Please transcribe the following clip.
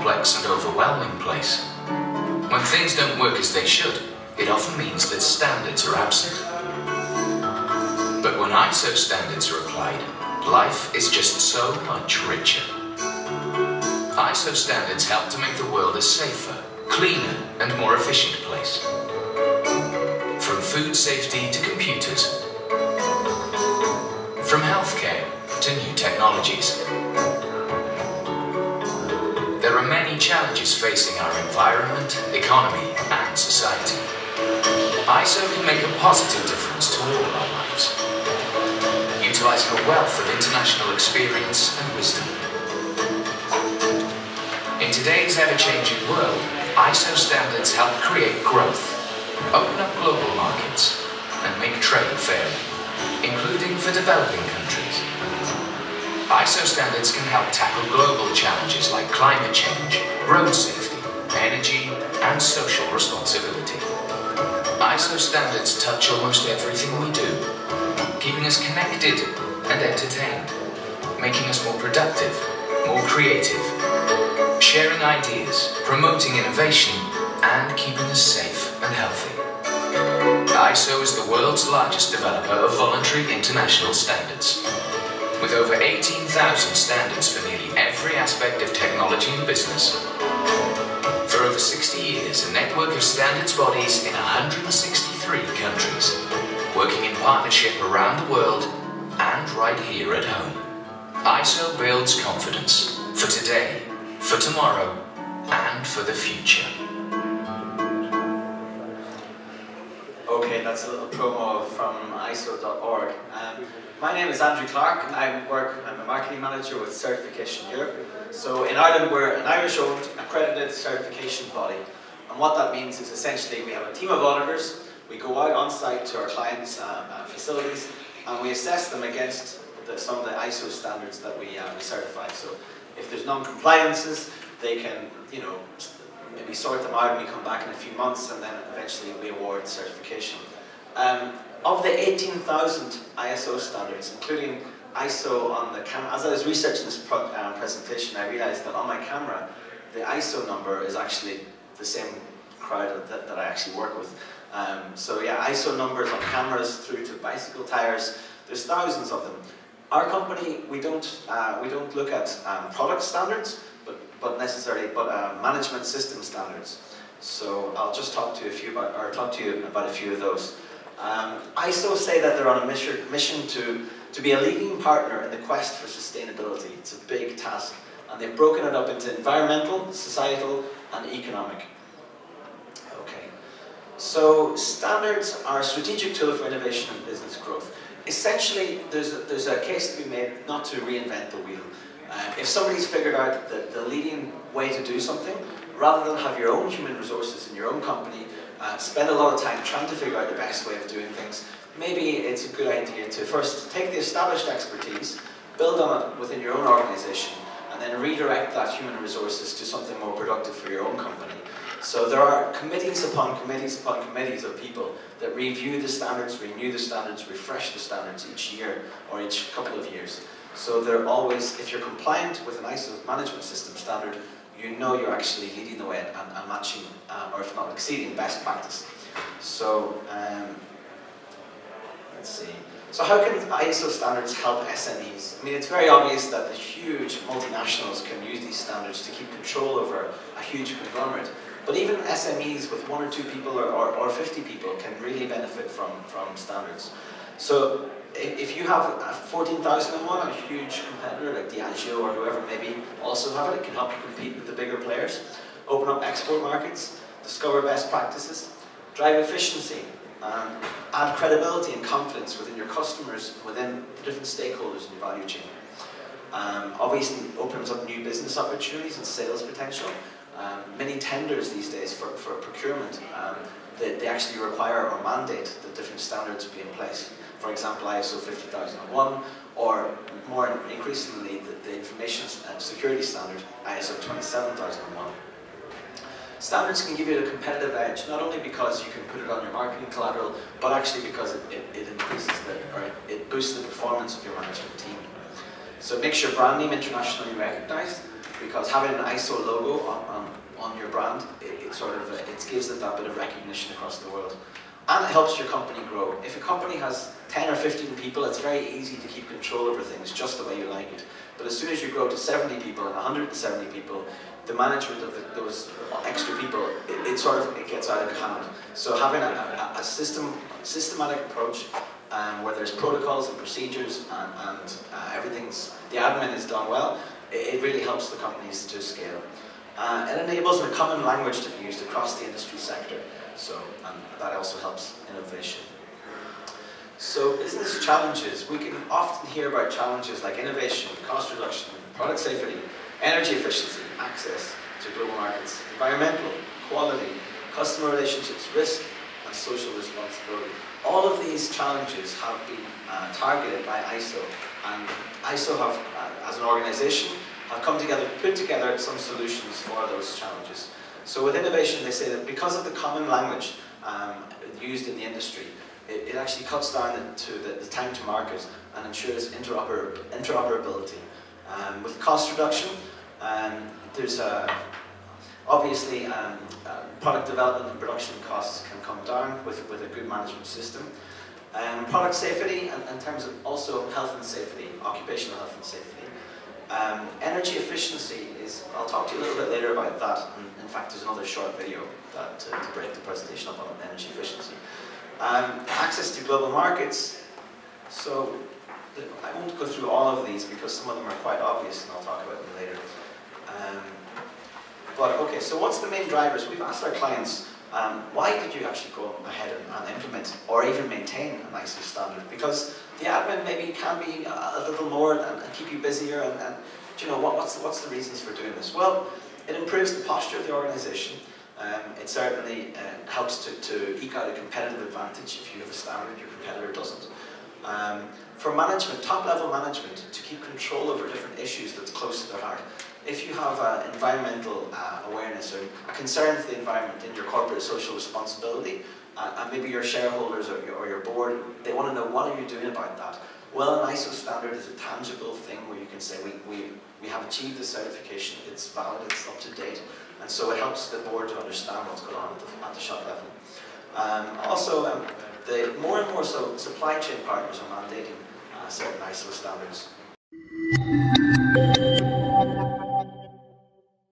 complex and overwhelming place. When things don't work as they should, it often means that standards are absent. But when ISO standards are applied, life is just so much richer. ISO standards help to make the world a safer, cleaner and more efficient place. From food safety to computers, from healthcare to new technologies. There are many challenges facing our environment, economy and society. ISO can make a positive difference to all our lives, utilising a wealth of international experience and wisdom. In today's ever-changing world, ISO standards help create growth, open up global markets and make trade fairer, including for developing countries. ISO standards can help tackle global challenges like climate change, road safety, energy and social responsibility. ISO standards touch almost everything we do, keeping us connected and entertained, making us more productive, more creative, sharing ideas, promoting innovation and keeping us safe and healthy. ISO is the world's largest developer of voluntary international standards, with over 18,000 standards for nearly every aspect of technology and business. For over 60 years, a network of standards bodies in 163 countries, working in partnership around the world and right here at home. ISO builds confidence for today, for tomorrow, and for the future. Okay, that's a little promo from ISO.org. My name is Andrew Clarke. I'm a marketing manager with Certification Europe. So in Ireland, we're an Irish-owned accredited certification body. And what that means is essentially we have a team of auditors. We go out on site to our clients' facilities and we assess them against some of the ISO standards that we certify. So if there's non-compliances, they can, maybe sort them out and we come back in a few months and then eventually we award certification. Of the 18,000 ISO standards, including ISO on the camera, as I was researching this presentation, I realized that on my camera, the ISO number is actually the same crowd that I actually work with. So yeah, ISO numbers on cameras through to bicycle tires, there's thousands of them. Our company, we don't look at product standards, but management system standards. So I'll just talk to you about a few of those. ISO say that they're on a mission to be a leading partner in the quest for sustainability. It's a big task, and they've broken it up into environmental, societal, and economic. Okay, so standards are a strategic tool for innovation and business growth. Essentially, there's a case to be made not to reinvent the wheel. If somebody's figured out the leading way to do something, rather than have your own human resources in your own company, spend a lot of time trying to figure out the best way of doing things, maybe it's a good idea to first take the established expertise, build on it within your own organization, and then redirect that human resources to something more productive for your own company. So there are committees upon committees upon committees of people that review the standards, renew the standards, refresh the standards each year or each couple of years. So they're always, if you're compliant with an ISO management system standard, you know you're actually leading the way and matching, or if not exceeding, best practice. So, let's see. So how can ISO standards help SMEs? I mean, it's very obvious that the huge multinationals can use these standards to keep control over a huge conglomerate. But even SMEs with 1 or 2 people or 50 people can really benefit from standards. So if you have 14,001, a huge competitor like Diageo or whoever maybe also have it, it can help you compete with the bigger players, open up export markets, discover best practices, drive efficiency, add credibility and confidence within your customers, within the different stakeholders in your value chain. Obviously opens up new business opportunities and sales potential. Many tenders these days for procurement, they actually require or mandate that different standards be in place. For example, ISO 50001, or more increasingly the information security standard, ISO 27001. Standards can give you a competitive edge, not only because you can put it on your marketing collateral, but actually because it increases or it boosts the performance of your management team. So it makes your brand name internationally recognized, because having an ISO logo on your brand, it gives it that bit of recognition across the world. And it helps your company grow. If a company has 10 or 15 people, it's very easy to keep control over things just the way you like it. But as soon as you grow to 70 people and 170 people, the management of those extra people, it gets out of hand. So having a systematic approach where there's protocols and procedures and the admin is done well, it really helps the companies to scale. It enables a common language to be used across the industry sector, and that also helps innovation. So business challenges. We can often hear about challenges like innovation, cost reduction, product safety, energy efficiency, access to global markets, environmental, quality, customer relationships, risk, and social responsibility. All of these challenges have been targeted by ISO, and ISO have, as an organization, have put together some solutions for those challenges. So with innovation, they say that because of the common language used in the industry, it actually cuts down to the time to market and ensures interoperability. With cost reduction, there's obviously product development and production costs can come down with a good management system. Product safety, and in terms of also health and safety, occupational health and safety. Energy efficiency I'll talk to you a little bit later about that. In fact, there's another short video to break the presentation up on energy efficiency. Access to global markets. So I won't go through all of these because some of them are quite obvious and I'll talk about them later. But okay, so what's the main drivers? We've asked our clients, why did you actually go ahead and implement or even maintain an ISO standard? Because the admin maybe can be a little more and keep you busier, and do you know what's the reasons for doing this? Well, it improves the posture of the organization. It certainly helps to eke out a competitive advantage. If you have a standard, your competitor doesn't. For management, top-level management, to keep control over different issues that's close to their heart. If you have environmental awareness or a concern for the environment in your corporate social responsibility, and maybe your shareholders or your board, they want to know, what are you doing about that? Well, an ISO standard is a tangible thing where you can say, we have achieved the certification, it's valid, it's up to date, and so it helps the board to understand what's going on at the shop level. Also, more and more so, supply chain partners are mandating certain ISO standards.